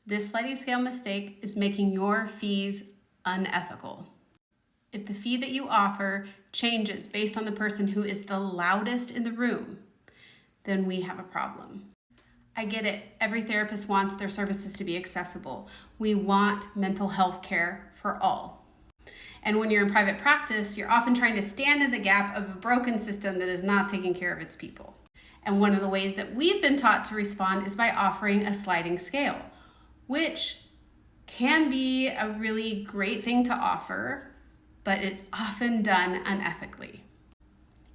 This sliding scale mistake is making your fees unethical. If the fee that you offer changes based on the person who is the loudest in the room, then we have a problem. I get it. Every therapist wants their services to be accessible. We want mental health care for all. And when you're in private practice, you're often trying to stand in the gap of a broken system that is not taking care of its people. And one of the ways that we've been taught to respond is by offering a sliding scale, which can be a really great thing to offer, but it's often done unethically.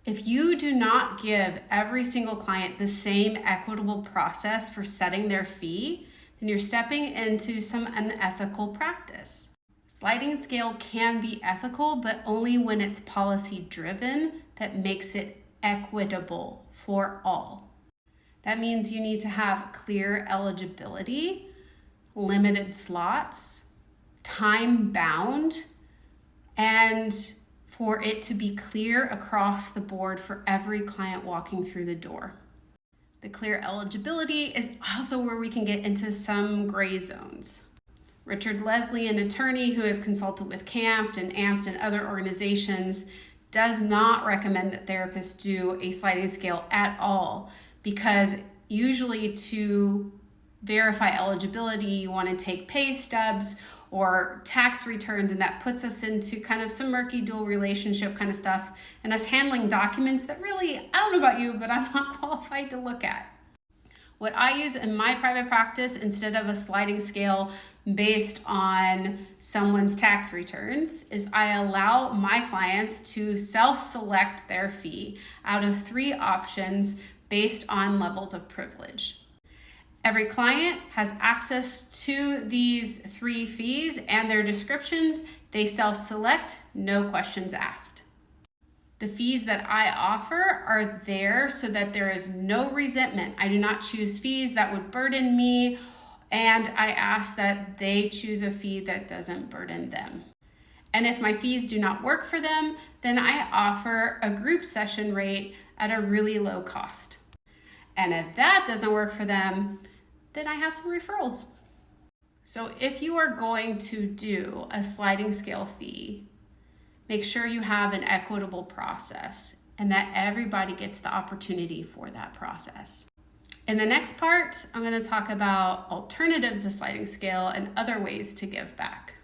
If you do not give every single client the same equitable process for setting their fee, then you're stepping into some unethical practice. Sliding scale can be ethical, but only when it's policy driven that makes it equitable for all. That means you need to have clear eligibility, limited slots, time bound, and for it to be clear across the board for every client walking through the door. The clear eligibility is also where we can get into some gray zones. Richard Leslie, an attorney who has consulted with CAMFT and AMFT and other organizations, does not recommend that therapists do a sliding scale at all, because usually to verify eligibility, you want to take pay stubs or tax returns, and that puts us into kind of some murky dual relationship kind of stuff, and us handling documents that really, I don't know about you, but I'm not qualified to look at. What I use in my private practice, instead of a sliding scale based on someone's tax returns, is I allow my clients to self-select their fee out of 3 options based on levels of privilege. Every client has access to these 3 fees and their descriptions. They self-select, no questions asked. The fees that I offer are there so that there is no resentment. I do not choose fees that would burden me, and I ask that they choose a fee that doesn't burden them. And if my fees do not work for them, then I offer a group session rate at a really low cost. And if that doesn't work for them, then I have some referrals. So if you are going to do a sliding scale fee, make sure you have an equitable process and that everybody gets the opportunity for that process. In the next part, I'm going to talk about alternatives to sliding scale and other ways to give back.